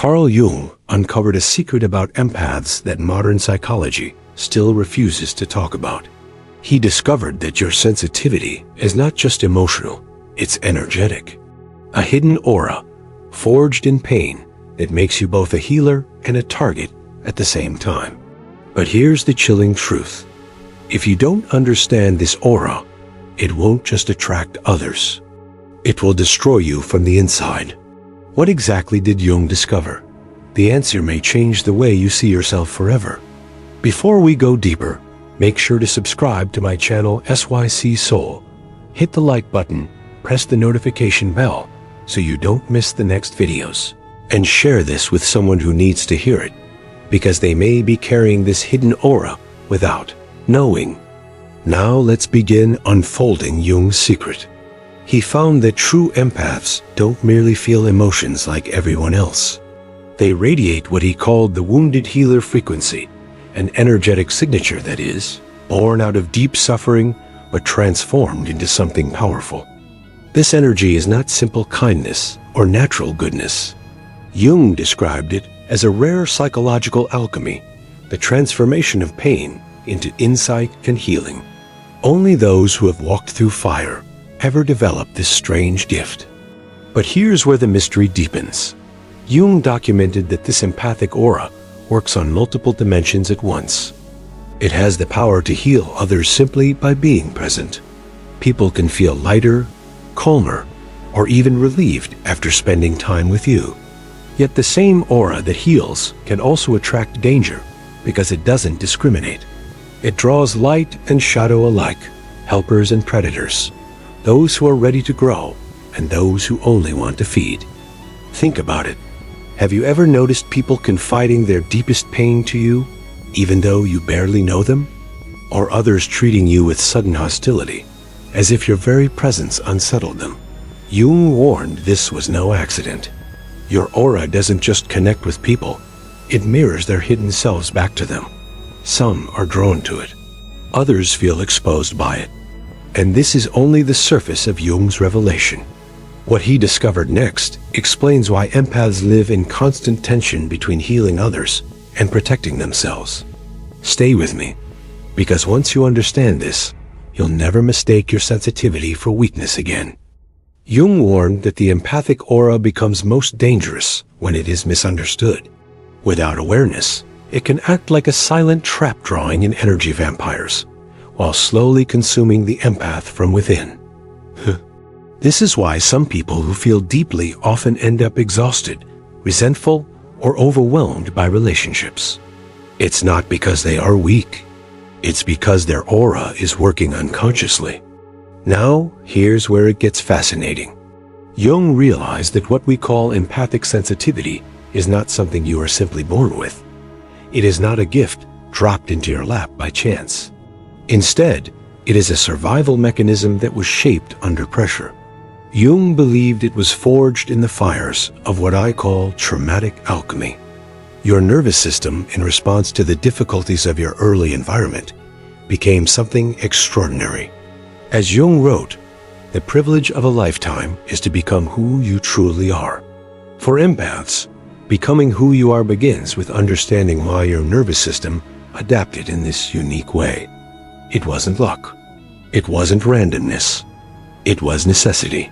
Carl Jung uncovered a secret about empaths that modern psychology still refuses to talk about. He discovered that your sensitivity is not just emotional, it's energetic. A hidden aura, forged in pain, that makes you both a healer and a target at the same time. But here's the chilling truth. If you don't understand this aura, it won't just attract others. It will destroy you from the inside. What exactly did Jung discover? The answer may change the way you see yourself forever. Before we go deeper, make sure to subscribe to my channel SYC Soul. Hit the like button, press the notification bell so you don't miss the next videos. And share this with someone who needs to hear it, because they may be carrying this hidden aura without knowing. Now let's begin unfolding Jung's secret. He found that true empaths don't merely feel emotions like everyone else. They radiate what he called the wounded healer frequency, an energetic signature that is, born out of deep suffering but transformed into something powerful. This energy is not simple kindness or natural goodness. Jung described it as a rare psychological alchemy, the transformation of pain into insight and healing. Only those who have walked through fire ever develop this strange gift. But here's where the mystery deepens. Jung documented that this empathic aura works on multiple dimensions at once. It has the power to heal others simply by being present. People can feel lighter, calmer, or even relieved after spending time with you. Yet the same aura that heals can also attract danger because it doesn't discriminate. It draws light and shadow alike, helpers and predators, those who are ready to grow and those who only want to feed. Think about it. Have you ever noticed people confiding their deepest pain to you, even though you barely know them? Or others treating you with sudden hostility, as if your very presence unsettled them? Jung warned this was no accident. Your aura doesn't just connect with people, it mirrors their hidden selves back to them. Some are drawn to it, others feel exposed by it. And this is only the surface of Jung's revelation. What he discovered next explains why empaths live in constant tension between healing others and protecting themselves. Stay with me, because once you understand this, you'll never mistake your sensitivity for weakness again. Jung warned that the empathic aura becomes most dangerous when it is misunderstood. Without awareness, it can act like a silent trap drawing in energy vampires, while slowly consuming the empath from within. This is why some people who feel deeply often end up exhausted, resentful, or overwhelmed by relationships. It's not because they are weak. It's because their aura is working unconsciously. Now, here's where it gets fascinating. Jung realized that what we call empathic sensitivity is not something you are simply born with. It is not a gift dropped into your lap by chance. Instead, it is a survival mechanism that was shaped under pressure. Jung believed it was forged in the fires of what I call traumatic alchemy. Your nervous system, in response to the difficulties of your early environment, became something extraordinary. As Jung wrote, the privilege of a lifetime is to become who you truly are. For empaths, becoming who you are begins with understanding why your nervous system adapted in this unique way. It wasn't luck. It wasn't randomness. It was necessity.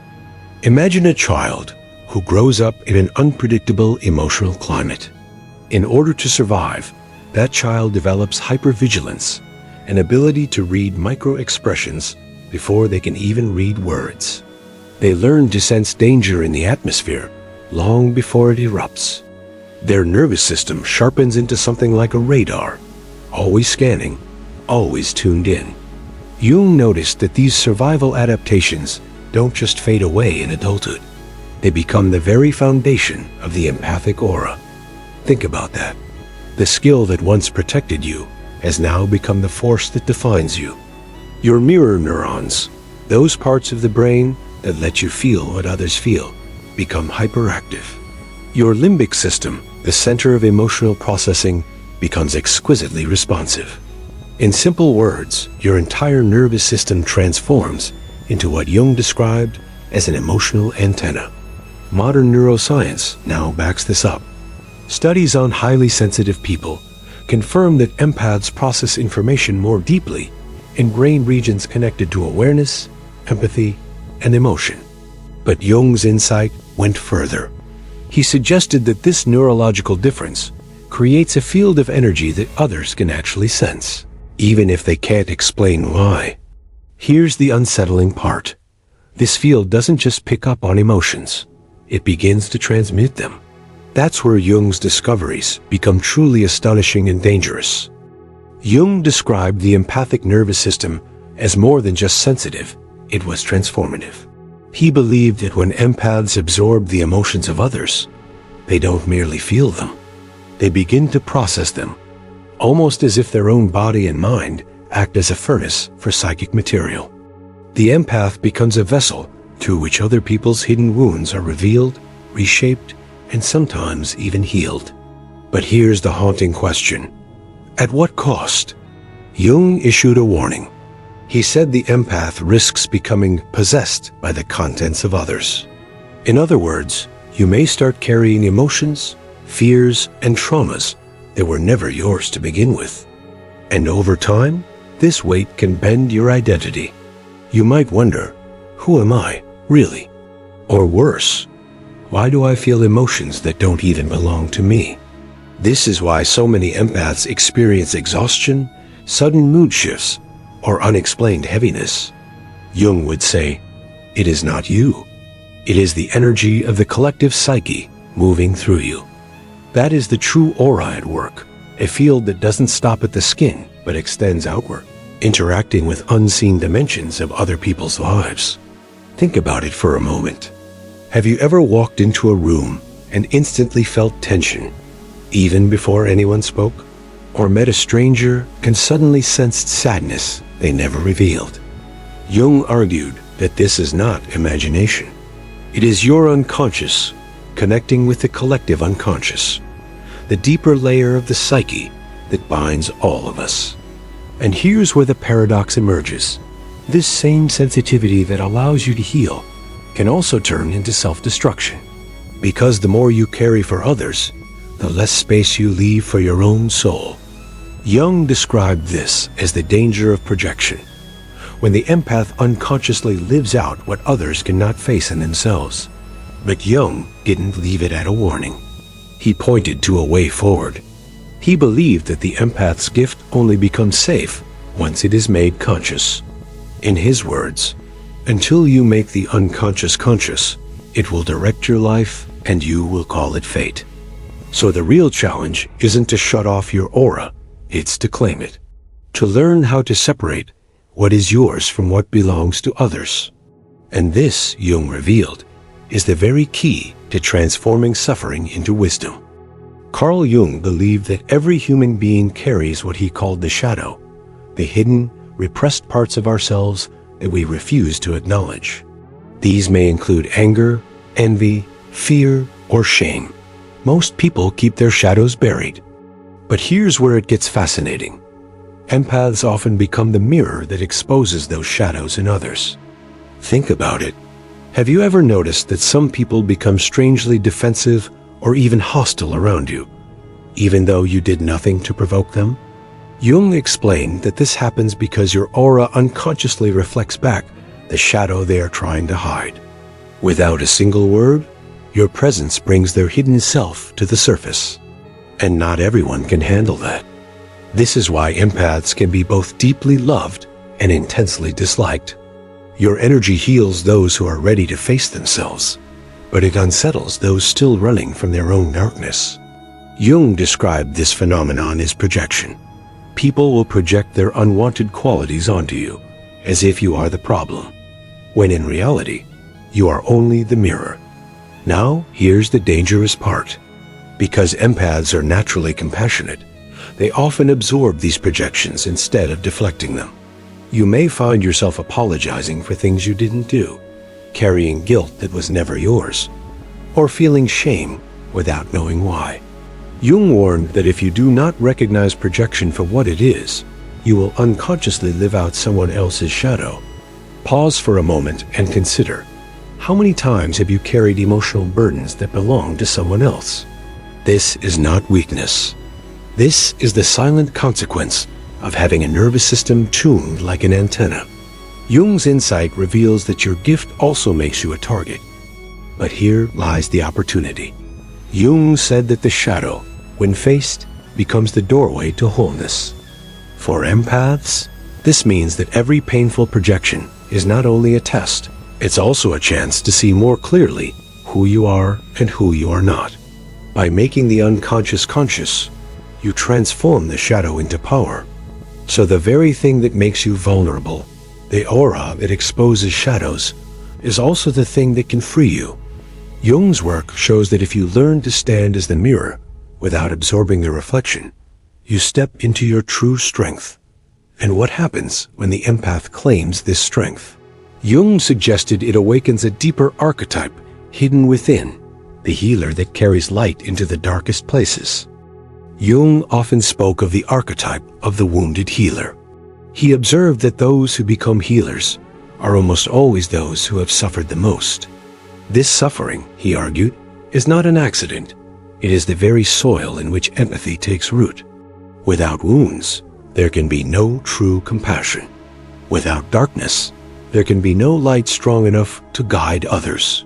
Imagine a child who grows up in an unpredictable emotional climate. In order to survive, that child develops hypervigilance, an ability to read micro-expressions before they can even read words. They learn to sense danger in the atmosphere long before it erupts. Their nervous system sharpens into something like a radar, always scanning, always tuned in. Jung noticed that these survival adaptations don't just fade away in adulthood. They become the very foundation of the empathic aura. Think about that. The skill that once protected you has now become the force that defines you. Your mirror neurons, those parts of the brain that let you feel what others feel, become hyperactive. Your limbic system, the center of emotional processing, becomes exquisitely responsive. In simple words, your entire nervous system transforms into what Jung described as an emotional antenna. Modern neuroscience now backs this up. Studies on highly sensitive people confirm that empaths process information more deeply in brain regions connected to awareness, empathy, and emotion. But Jung's insight went further. He suggested that this neurological difference creates a field of energy that others can actually sense, even if they can't explain why. Here's the unsettling part. This field doesn't just pick up on emotions, it begins to transmit them. That's where Jung's discoveries become truly astonishing and dangerous. Jung described the empathic nervous system as more than just sensitive, it was transformative. He believed that when empaths absorb the emotions of others, they don't merely feel them, they begin to process them, almost as if their own body and mind act as a furnace for psychic material. The empath becomes a vessel through which other people's hidden wounds are revealed, reshaped, and sometimes even healed. But here's the haunting question. At what cost? Jung issued a warning. He said the empath risks becoming possessed by the contents of others. In other words, you may start carrying emotions, fears, and traumas that were never yours to begin with. And over time, this weight can bend your identity. You might wonder, who am I, really? Or worse, why do I feel emotions that don't even belong to me? This is why so many empaths experience exhaustion, sudden mood shifts, or unexplained heaviness. Jung would say, it is not you. It is the energy of the collective psyche moving through you. That is the true aura at work, a field that doesn't stop at the skin, but extends outward, interacting with unseen dimensions of other people's lives. Think about it for a moment. Have you ever walked into a room and instantly felt tension, even before anyone spoke? Or met a stranger and suddenly sensed sadness they never revealed? Jung argued that this is not imagination. It is your unconscious connecting with the collective unconscious, the deeper layer of the psyche that binds all of us. And here's where the paradox emerges. This same sensitivity that allows you to heal can also turn into self-destruction. Because the more you carry for others, the less space you leave for your own soul. Jung described this as the danger of projection, when the empath unconsciously lives out what others cannot face in themselves. But Jung didn't leave it at a warning. He pointed to a way forward. He believed that the empath's gift only becomes safe once it is made conscious. In his words, until you make the unconscious conscious, it will direct your life and you will call it fate. So the real challenge isn't to shut off your aura, it's to claim it. To learn how to separate what is yours from what belongs to others. And this, Jung revealed, is the very key to transforming suffering into wisdom. Carl Jung believed that every human being carries what he called the shadow, the hidden, repressed parts of ourselves that we refuse to acknowledge. These may include anger, envy, fear, or shame. Most people keep their shadows buried. But here's where it gets fascinating. Empaths often become the mirror that exposes those shadows in others. Think about it. Have you ever noticed that some people become strangely defensive or even hostile around you, even though you did nothing to provoke them? Jung explained that this happens because your aura unconsciously reflects back the shadow they are trying to hide. Without a single word, your presence brings their hidden self to the surface. And not everyone can handle that. This is why empaths can be both deeply loved and intensely disliked. Your energy heals those who are ready to face themselves, but it unsettles those still running from their own darkness. Jung described this phenomenon as projection. People will project their unwanted qualities onto you, as if you are the problem, when in reality, you are only the mirror. Now, here's the dangerous part. Because empaths are naturally compassionate, they often absorb these projections instead of deflecting them. You may find yourself apologizing for things you didn't do, carrying guilt that was never yours, or feeling shame without knowing why. Jung warned that if you do not recognize projection for what it is, you will unconsciously live out someone else's shadow. Pause for a moment and consider, how many times have you carried emotional burdens that belong to someone else? This is not weakness. This is the silent consequence of having a nervous system tuned like an antenna. Jung's insight reveals that your gift also makes you a target. But here lies the opportunity. Jung said that the shadow, when faced, becomes the doorway to wholeness. For empaths, this means that every painful projection is not only a test, it's also a chance to see more clearly who you are and who you are not. By making the unconscious conscious, you transform the shadow into power. So the very thing that makes you vulnerable, the aura that exposes shadows, is also the thing that can free you. Jung's work shows that if you learn to stand as the mirror without absorbing the reflection, you step into your true strength. And what happens when the empath claims this strength? Jung suggested it awakens a deeper archetype hidden within, the healer that carries light into the darkest places. Jung often spoke of the archetype of the wounded healer. He observed that those who become healers are almost always those who have suffered the most. This suffering, he argued, is not an accident. It is the very soil in which empathy takes root. Without wounds, there can be no true compassion. Without darkness, there can be no light strong enough to guide others.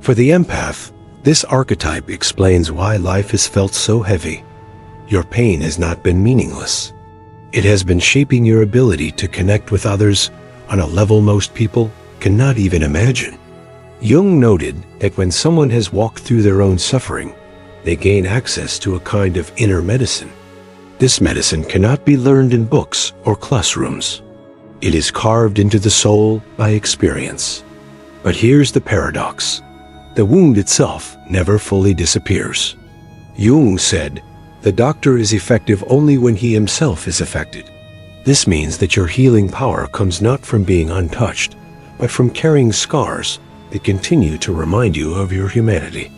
For the empath, this archetype explains why life has felt so heavy. Your pain has not been meaningless. It has been shaping your ability to connect with others on a level most people cannot even imagine. Jung noted that when someone has walked through their own suffering, they gain access to a kind of inner medicine. This medicine cannot be learned in books or classrooms. It is carved into the soul by experience. But here's the paradox. The wound itself never fully disappears. Jung said, "The doctor is effective only when he himself is affected." This means that your healing power comes not from being untouched, but from carrying scars that continue to remind you of your humanity.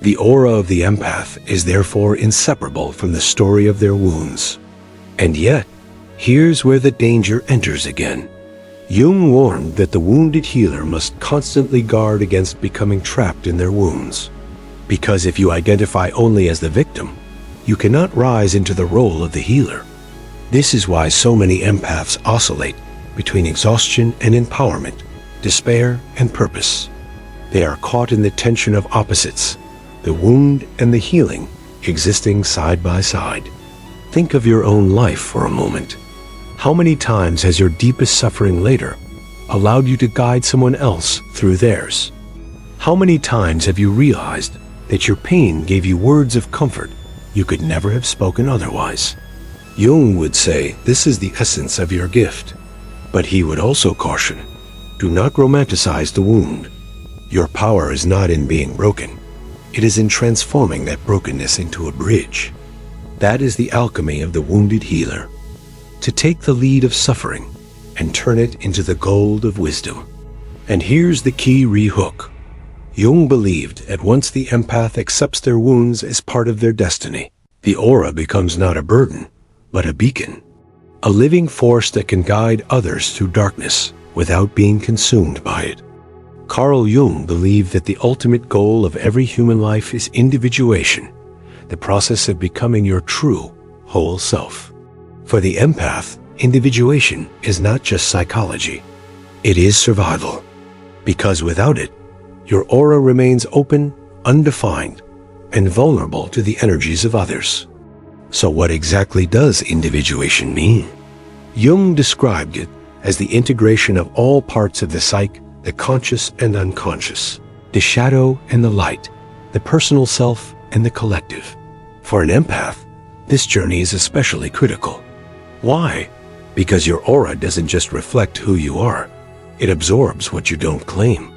The aura of the empath is therefore inseparable from the story of their wounds. And yet, here's where the danger enters again. Jung warned that the wounded healer must constantly guard against becoming trapped in their wounds. Because if you identify only as the victim, you cannot rise into the role of the healer. This is why so many empaths oscillate between exhaustion and empowerment, despair and purpose. They are caught in the tension of opposites, the wound and the healing existing side by side. Think of your own life for a moment. How many times has your deepest suffering later allowed you to guide someone else through theirs? How many times have you realized that your pain gave you words of comfort you could never have spoken otherwise? Jung would say this is the essence of your gift. But he would also caution, do not romanticize the wound. Your power is not in being broken. It is in transforming that brokenness into a bridge. That is the alchemy of the wounded healer. To take the lead of suffering and turn it into the gold of wisdom. And here's the key rehook. Jung believed that once the empath accepts their wounds as part of their destiny, the aura becomes not a burden, but a beacon. A living force that can guide others through darkness without being consumed by it. Carl Jung believed that the ultimate goal of every human life is individuation, the process of becoming your true, whole self. For the empath, individuation is not just psychology. It is survival. Because without it, your aura remains open, undefined, and vulnerable to the energies of others. So what exactly does individuation mean? Jung described it as the integration of all parts of the psyche, the conscious and unconscious, the shadow and the light, the personal self and the collective. For an empath, this journey is especially critical. Why? Because your aura doesn't just reflect who you are, it absorbs what you don't claim.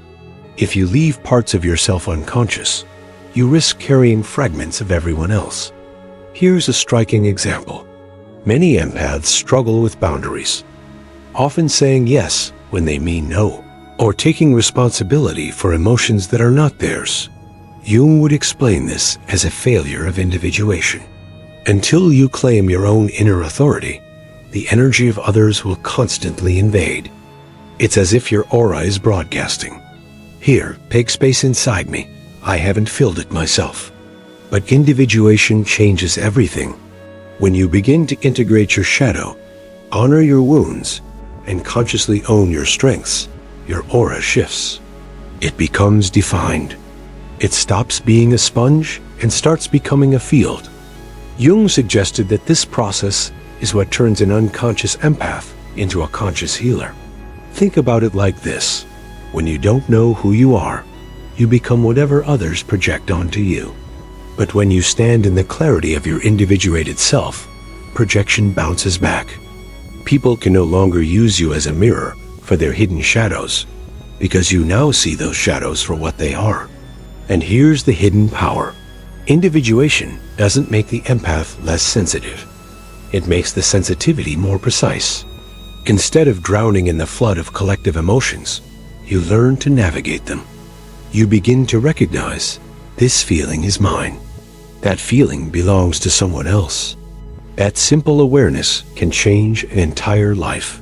If you leave parts of yourself unconscious, you risk carrying fragments of everyone else. Here's a striking example. Many empaths struggle with boundaries, often saying yes when they mean no, or taking responsibility for emotions that are not theirs. Jung would explain this as a failure of individuation. Until you claim your own inner authority, the energy of others will constantly invade. It's as if your aura is broadcasting. Here, take space inside me. I haven't filled it myself. But individuation changes everything. When you begin to integrate your shadow, honor your wounds, and consciously own your strengths, your aura shifts. It becomes defined. It stops being a sponge and starts becoming a field. Jung suggested that this process is what turns an unconscious empath into a conscious healer. Think about it like this. When you don't know who you are, you become whatever others project onto you. But when you stand in the clarity of your individuated self, projection bounces back. People can no longer use you as a mirror for their hidden shadows, because you now see those shadows for what they are. And here's the hidden power. Individuation doesn't make the empath less sensitive. It makes the sensitivity more precise. Instead of drowning in the flood of collective emotions, you learn to navigate them. You begin to recognize, this feeling is mine. That feeling belongs to someone else. That simple awareness can change an entire life.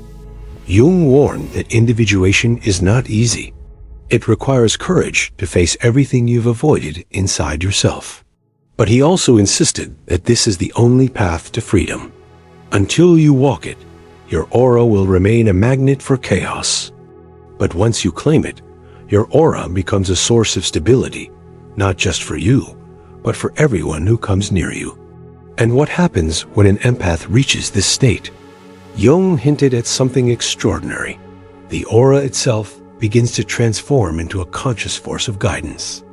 Jung warned that individuation is not easy. It requires courage to face everything you've avoided inside yourself. But he also insisted that this is the only path to freedom. Until you walk it, your aura will remain a magnet for chaos. But once you claim it, your aura becomes a source of stability, not just for you, but for everyone who comes near you. And what happens when an empath reaches this state? Jung hinted at something extraordinary. The aura itself begins to transform into a conscious force of guidance.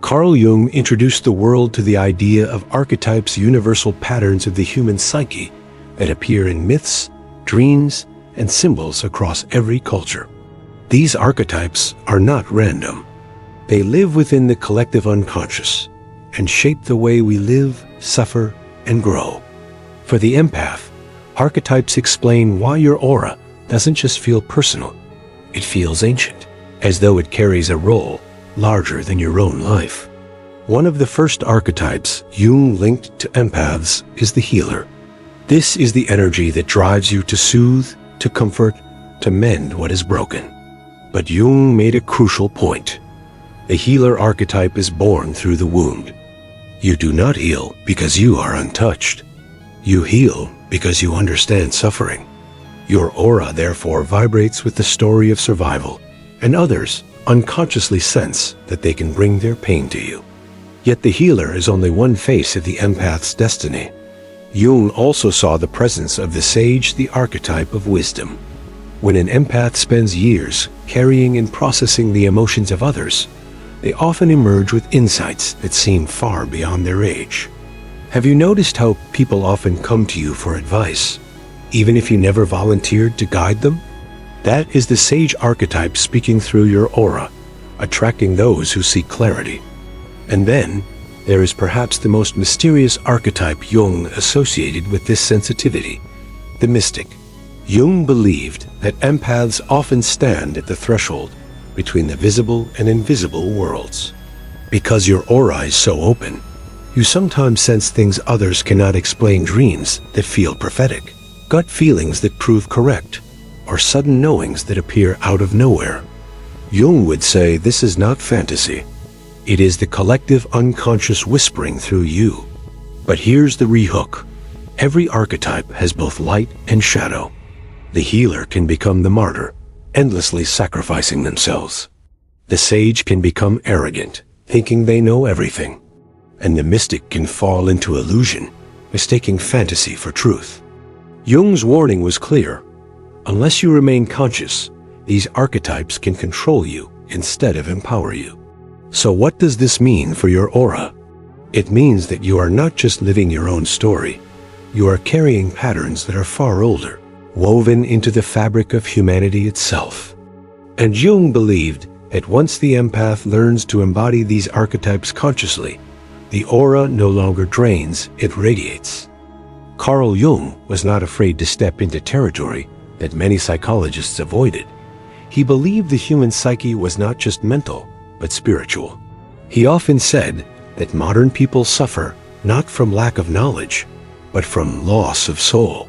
Carl Jung introduced the world to the idea of archetypes, universal patterns of the human psyche that appear in myths, dreams, and symbols across every culture. These archetypes are not random. They live within the collective unconscious and shape the way we live, suffer, and grow. For the empath, archetypes explain why your aura doesn't just feel personal. It feels ancient, as though it carries a role larger than your own life. One of the first archetypes Jung linked to empaths is the healer. This is the energy that drives you to soothe, to comfort, to mend what is broken. But Jung made a crucial point. The healer archetype is born through the wound. You do not heal because you are untouched. You heal because you understand suffering. Your aura therefore vibrates with the story of survival, and others unconsciously sense that they can bring their pain to you. Yet the healer is only one face of the empath's destiny. Jung also saw the presence of the sage, the archetype of wisdom. When an empath spends years carrying and processing the emotions of others, they often emerge with insights that seem far beyond their age. Have you noticed how people often come to you for advice, even if you never volunteered to guide them? That is the sage archetype speaking through your aura, attracting those who seek clarity. And then, there is perhaps the most mysterious archetype Jung associated with this sensitivity, the mystic. Jung believed that empaths often stand at the threshold between the visible and invisible worlds. Because your aura is so open, you sometimes sense things others cannot explain, dreams that feel prophetic, gut feelings that prove correct, or sudden knowings that appear out of nowhere. Jung would say this is not fantasy. It is the collective unconscious whispering through you. But here's the rehook. Every archetype has both light and shadow. The healer can become the martyr, endlessly sacrificing themselves. The sage can become arrogant, thinking they know everything. And the mystic can fall into illusion, mistaking fantasy for truth. Jung's warning was clear. Unless you remain conscious, these archetypes can control you instead of empower you. So what does this mean for your aura? It means that you are not just living your own story. You are carrying patterns that are far older, woven into the fabric of humanity itself. And Jung believed that once the empath learns to embody these archetypes consciously, the aura no longer drains, it radiates. Carl Jung was not afraid to step into territory that many psychologists avoided. He believed the human psyche was not just mental, but spiritual. He often said that modern people suffer not from lack of knowledge, but from loss of soul.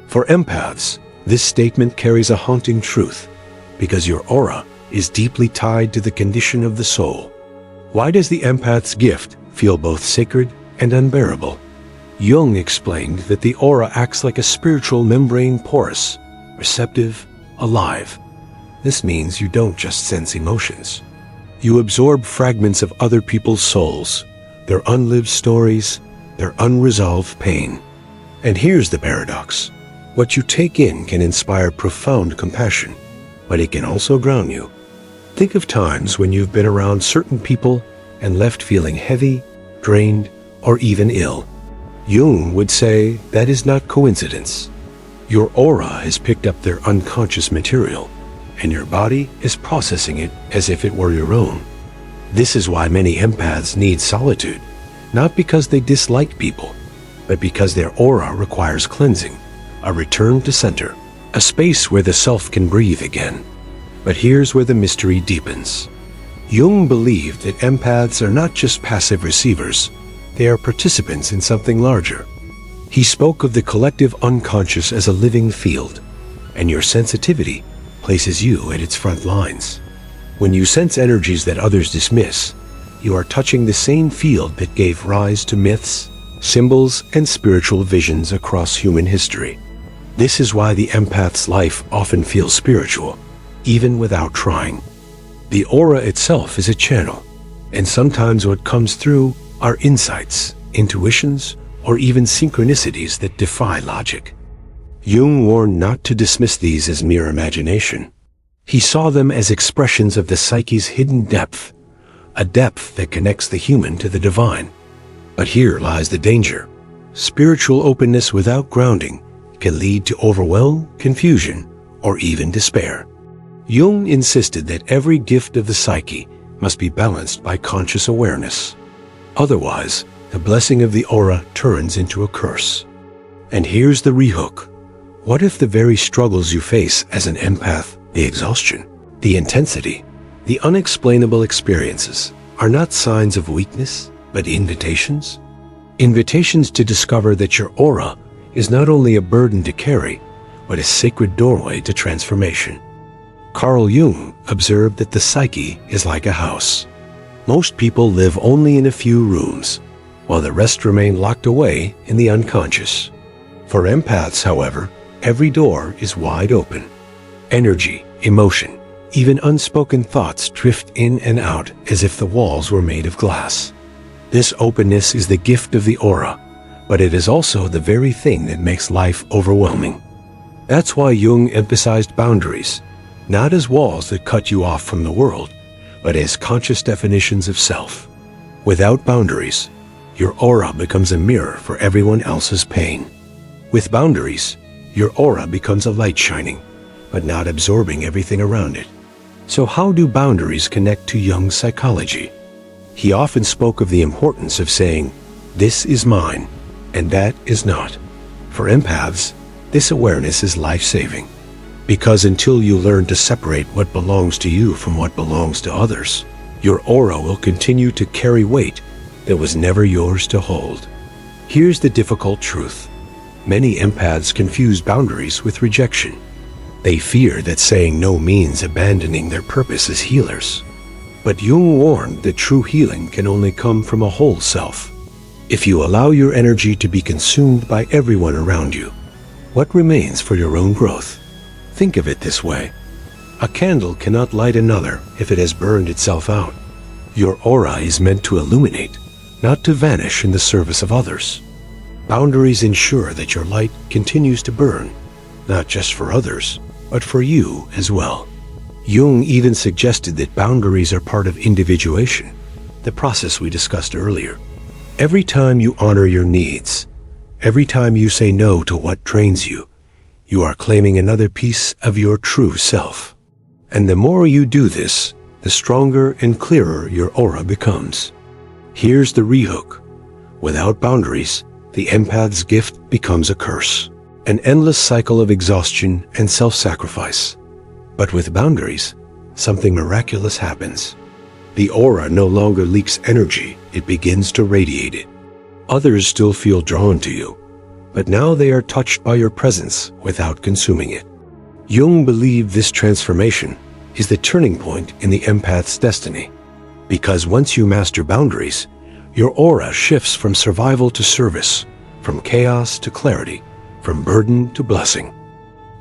For empaths, this statement carries a haunting truth, because your aura is deeply tied to the condition of the soul. Why does the empath's gift feel both sacred and unbearable. Jung explained that the aura acts like a spiritual membrane, porous, receptive, alive. This means you don't just sense emotions. You absorb fragments of other people's souls, their unlived stories, their unresolved pain. And here's the paradox. What you take in can inspire profound compassion, but it can also drown you. Think of times when you've been around certain people and left feeling heavy, drained, or even ill. Jung would say that is not coincidence. Your aura has picked up their unconscious material, and your body is processing it as if it were your own. This is why many empaths need solitude, not because they dislike people, but because their aura requires cleansing, a return to center, a space where the self can breathe again. But here's where the mystery deepens. Jung believed that empaths are not just passive receivers, they are participants in something larger. He spoke of the collective unconscious as a living field, and your sensitivity places you at its front lines. When you sense energies that others dismiss, you are touching the same field that gave rise to myths, symbols, and spiritual visions across human history. This is why the empath's life often feels spiritual, even without trying. The aura itself is a channel, and sometimes what comes through are insights, intuitions, or even synchronicities that defy logic. Jung warned not to dismiss these as mere imagination. He saw them as expressions of the psyche's hidden depth, a depth that connects the human to the divine. But here lies the danger. Spiritual openness without grounding can lead to overwhelm, confusion, or even despair. Jung insisted that every gift of the psyche must be balanced by conscious awareness. Otherwise, the blessing of the aura turns into a curse. And here's the rehook. What if the very struggles you face as an empath, the exhaustion, the intensity, the unexplainable experiences, are not signs of weakness, but invitations? Invitations to discover that your aura is not only a burden to carry, but a sacred doorway to transformation. Carl Jung observed that the psyche is like a house. Most people live only in a few rooms, while the rest remain locked away in the unconscious. For empaths, however, every door is wide open. Energy, emotion, even unspoken thoughts drift in and out as if the walls were made of glass. This openness is the gift of the aura, but it is also the very thing that makes life overwhelming. That's why Jung emphasized boundaries, not as walls that cut you off from the world, but as conscious definitions of self. Without boundaries, your aura becomes a mirror for everyone else's pain. With boundaries, your aura becomes a light shining, but not absorbing everything around it. So how do boundaries connect to Jung's psychology? He often spoke of the importance of saying, "This is mine, and that is not." For empaths, this awareness is life-saving, because until you learn to separate what belongs to you from what belongs to others, your aura will continue to carry weight that was never yours to hold. Here's the difficult truth. Many empaths confuse boundaries with rejection. They fear that saying no means abandoning their purpose as healers. But Jung warned that true healing can only come from a whole self. If you allow your energy to be consumed by everyone around you, what remains for your own growth? Think of it this way. A candle cannot light another if it has burned itself out. Your aura is meant to illuminate, not to vanish in the service of others. Boundaries ensure that your light continues to burn, not just for others, but for you as well. Jung even suggested that boundaries are part of individuation, the process we discussed earlier. Every time you honor your needs, every time you say no to what drains you, you are claiming another piece of your true self. And the more you do this, the stronger and clearer your aura becomes. Here's the rehook. Without boundaries, the empath's gift becomes a curse, an endless cycle of exhaustion and self-sacrifice. But with boundaries, something miraculous happens. The aura no longer leaks energy, it begins to radiate it. Others still feel drawn to you, but now they are touched by your presence without consuming it. Jung believed this transformation is the turning point in the empath's destiny, because once you master boundaries, Your aura shifts from survival to service, from chaos to clarity, from burden to blessing.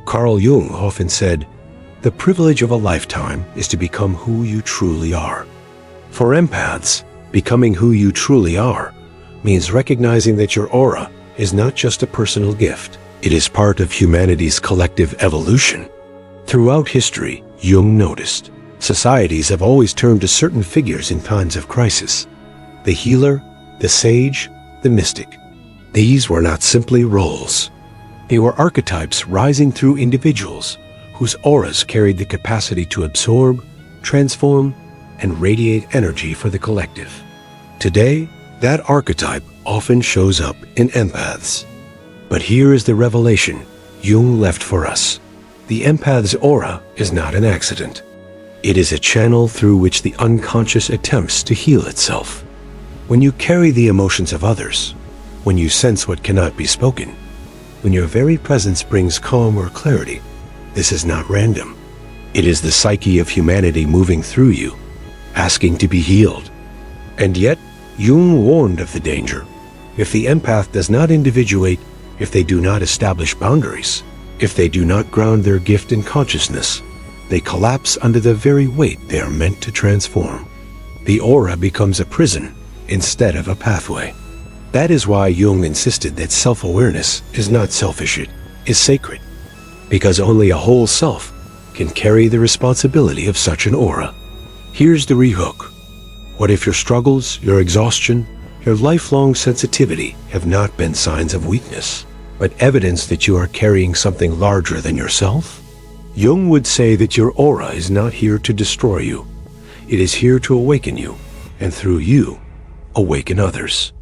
Carl Jung often said, "The privilege of a lifetime is to become who you truly are." For empaths, becoming who you truly are means recognizing that your aura is not just a personal gift. It is part of humanity's collective evolution. Throughout history, Jung noticed, societies have always turned to certain figures in times of crisis. The healer, the sage, the mystic. These were not simply roles. They were archetypes rising through individuals whose auras carried the capacity to absorb, transform, and radiate energy for the collective. Today, that archetype often shows up in empaths. But here is the revelation Jung left for us. The empath's aura is not an accident. It is a channel through which the unconscious attempts to heal itself. When you carry the emotions of others, when you sense what cannot be spoken, when your very presence brings calm or clarity, this is not random. It is the psyche of humanity moving through you, asking to be healed. And yet, Jung warned of the danger. If the empath does not individuate, if they do not establish boundaries, if they do not ground their gift in consciousness, they collapse under the very weight they are meant to transform. The aura becomes a prison instead of a pathway. That is why Jung insisted that self-awareness is not selfish, it is sacred, because only a whole self can carry the responsibility of such an aura. Here's the rehook. What if your struggles, your exhaustion, your lifelong sensitivity have not been signs of weakness, but evidence that you are carrying something larger than yourself? Jung would say that your aura is not here to destroy you. It is here to awaken you, and through you, awaken others.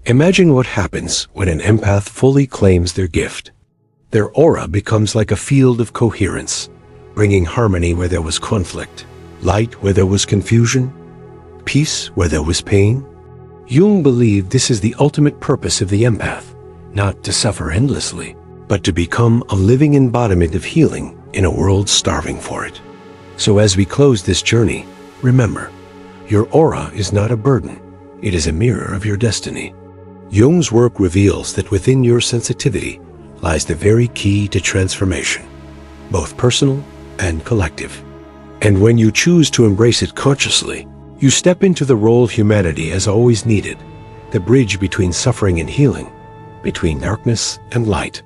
Imagine what happens when an empath fully claims their gift. Their aura becomes like a field of coherence, bringing harmony where there was conflict, light where there was confusion, peace where there was pain. Jung believed this is the ultimate purpose of the empath, not to suffer endlessly, but to become a living embodiment of healing in a world starving for it. So as we close this journey, remember, your aura is not a burden, it is a mirror of your destiny. Jung's work reveals that within your sensitivity lies the very key to transformation, both personal and collective. And when you choose to embrace it consciously, you step into the role humanity has always needed, the bridge between suffering and healing, between darkness and light.